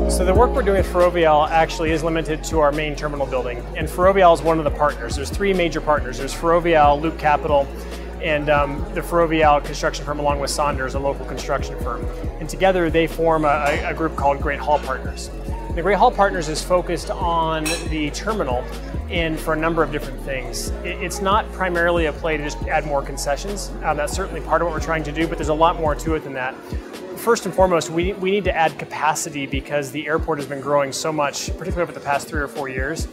So the work we're doing at Ferrovial actually is limited to our main terminal building, and Ferrovial is one of the partners. There's three major partners. There's Ferrovial, Loop Capital, and the Ferrovial construction firm along with Saunders, a local construction firm. And together they form a group called Great Hall Partners. The Great Hall Partners is focused on the terminal and for a number of different things. It's not primarily a play to just add more concessions. That's certainly part of what we're trying to do, but there's a lot more to it than that. First and foremost, we need to add capacity because the airport has been growing so much, particularly over the past 3 or 4 years.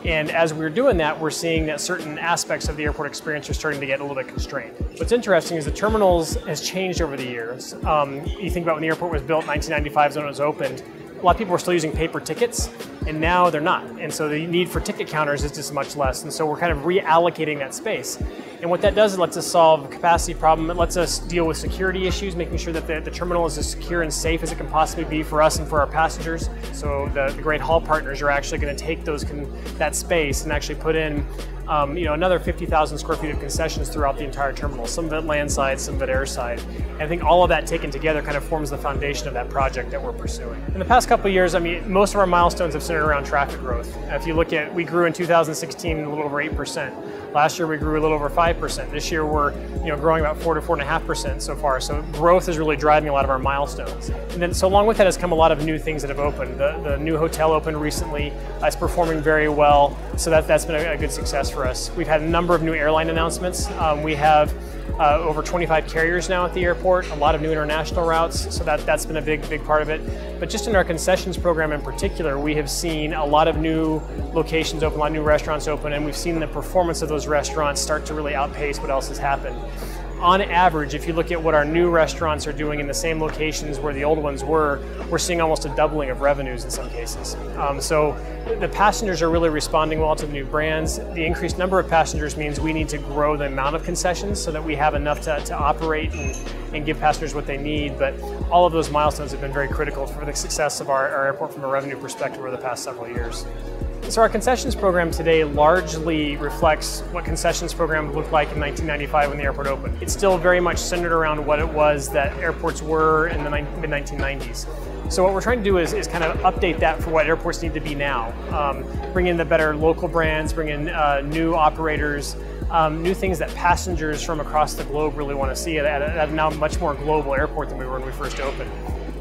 And as we're doing that, we're seeing that certain aspects of the airport experience are starting to get a little bit constrained. What's interesting is the terminals has changed over the years. You think about when the airport was built in 1995 when it was opened, a lot of people were still using paper tickets, and now they're not. And so the need for ticket counters is just much less. And so we're kind of reallocating that space. And what that does is it lets us solve a capacity problem. It lets us deal with security issues, making sure that the terminal is as secure and safe as it can possibly be for us and for our passengers. So the Great Hall Partners are actually going to take that space and actually put in another 50,000 square feet of concessions throughout the entire terminal, some of it landside, some of it airside. And I think all of that taken together kind of forms the foundation of that project that we're pursuing. In the past couple of years, most of our milestones have centered around traffic growth. If you look at, we grew in 2016 a little over 8%. Last year we grew a little over 5%. This year we're growing about 4 to 4.5% so far. So growth is really driving a lot of our milestones. And then so along with that has come a lot of new things that have opened. The new hotel opened recently. It's performing very well. So that's been a good success for us. We've had a number of new airline announcements. We have over 25 carriers now at the airport, a lot of new international routes, so that's been a big part of it. But just in our concessions program in particular, we have seen a lot of new locations open, a lot of new restaurants open, and we've seen the performance of those restaurants start to really outpace what else has happened. On average, if you look at what our new restaurants are doing in the same locations where the old ones were, we're seeing almost a doubling of revenues in some cases. So the passengers are really responding well to the new brands. The increased number of passengers means we need to grow the amount of concessions so that we have enough to operate and give passengers what they need. But all of those milestones have been very critical for the success of our airport from a revenue perspective over the past several years. So our concessions program today largely reflects what concessions program looked like in 1995 when the airport opened. It's still very much centered around what it was that airports were in the mid-1990s. So what we're trying to do is kind of update that for what airports need to be now. Bring in the better local brands, bring in new operators, new things that passengers from across the globe really want to see at a now much more global airport than we were when we first opened.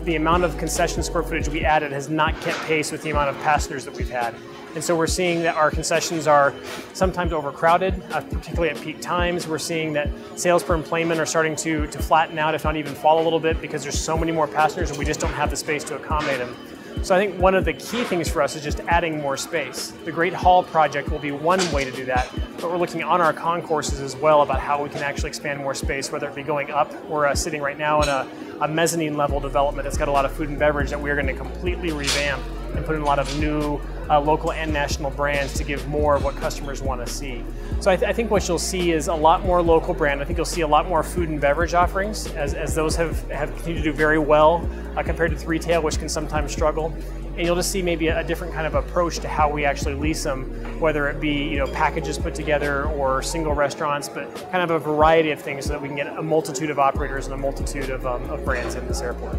The amount of concession square footage we added has not kept pace with the amount of passengers that we've had. And so we're seeing that our concessions are sometimes overcrowded, particularly at peak times. We're seeing that sales per employment are starting to flatten out, if not even fall a little bit, because there's so many more passengers and we just don't have the space to accommodate them. So I think one of the key things for us is just adding more space. The Great Hall project will be one way to do that, but we're looking on our concourses as well about how we can actually expand more space, whether it be going up. We're sitting right now in a mezzanine level development that's got a lot of food and beverage that we're going to completely revamp and put in a lot of new local and national brands to give more of what customers want to see. So I think what you'll see is a lot more local brand. I think you'll see a lot more food and beverage offerings as those have continued to do very well compared to retail, which can sometimes struggle. And you'll just see maybe a different kind of approach to how we actually lease them, whether it be packages put together or single restaurants, but kind of a variety of things so that we can get a multitude of operators and a multitude of brands in this airport.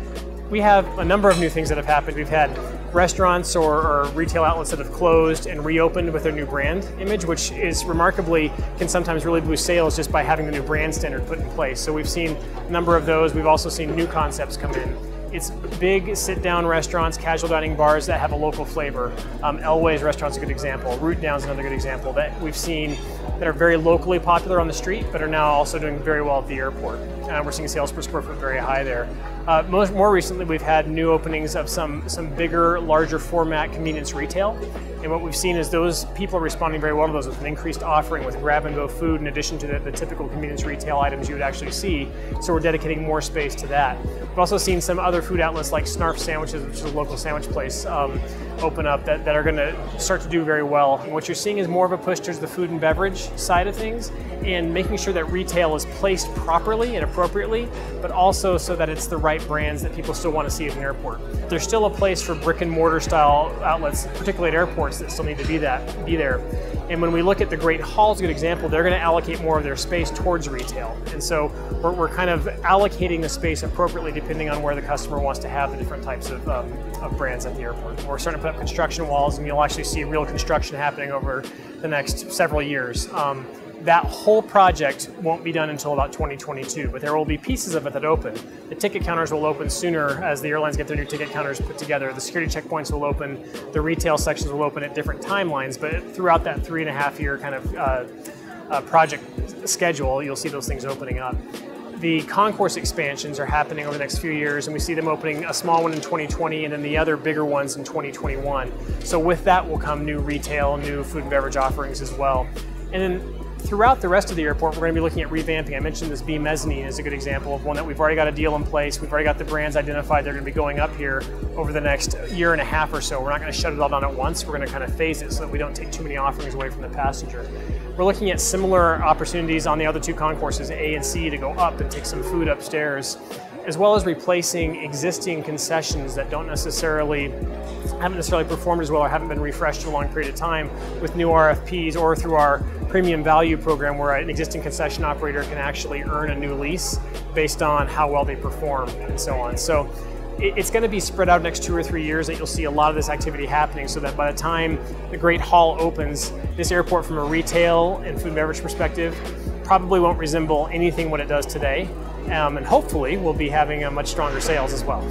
We have a number of new things that have happened. We've had restaurants or retail outlets that have closed and reopened with their new brand image, which is remarkably can sometimes really boost sales just by having the new brand standard put in place. So we've seen a number of those. We've also seen new concepts come in. It's big sit-down restaurants, casual dining bars that have a local flavor. Elway's restaurant's a good example. Root Down's another good example that we've seen that are very locally popular on the street, but are now also doing very well at the airport. We're seeing sales per square foot very high there. More recently, we've had new openings of some bigger, larger format convenience retail. And what we've seen is those people are responding very well to those with an increased offering with grab-and-go food in addition to the typical convenience retail items you would actually see. So we're dedicating more space to that. We've also seen some other food outlets like Snarf Sandwiches, which is a local sandwich place, open up that are going to start to do very well. And what you're seeing is more of a push towards the food and beverage side of things and making sure that retail is placed properly and appropriately, but also so that it's the right brands that people still want to see at an airport. There's still a place for brick and mortar style outlets, particularly at airports, that still need to be there. And when we look at the Great Hall as a good example, they're going to allocate more of their space towards retail. And so we're kind of allocating the space appropriately depending on where the customer wants to have the different types of brands at the airport. We're starting to put up construction walls, and you'll actually see real construction happening over the next several years. That whole project won't be done until about 2022, but there will be pieces of it that open. The ticket counters will open sooner as the airlines get their new ticket counters put together. The security checkpoints will open, the retail sections will open at different timelines, but throughout that 3.5 year kind of project schedule, you'll see those things opening up. The concourse expansions are happening over the next few years, and we see them opening a small one in 2020 and then the other bigger ones in 2021. So with that will come new retail, new food and beverage offerings as well. And then throughout the rest of the airport, we're going to be looking at revamping. I mentioned this B mezzanine as a good example of one that we've already got a deal in place. We've already got the brands identified. They're going to be going up here over the next 1.5 years or so. We're not going to shut it all down at once. We're going to kind of phase it so that we don't take too many offerings away from the passenger. We're looking at similar opportunities on the other two concourses, A and C, to go up and take some food upstairs, as well as replacing existing concessions that haven't necessarily performed as well or haven't been refreshed in a long period of time with new RFPs, or through our premium value program where an existing concession operator can actually earn a new lease based on how well they perform and so on. So it's going to be spread out next 2 or 3 years that you'll see a lot of this activity happening, so that by the time the Great Hall opens, this airport from a retail and food and beverage perspective probably won't resemble anything what it does today. And hopefully we'll be having a much stronger sales as well.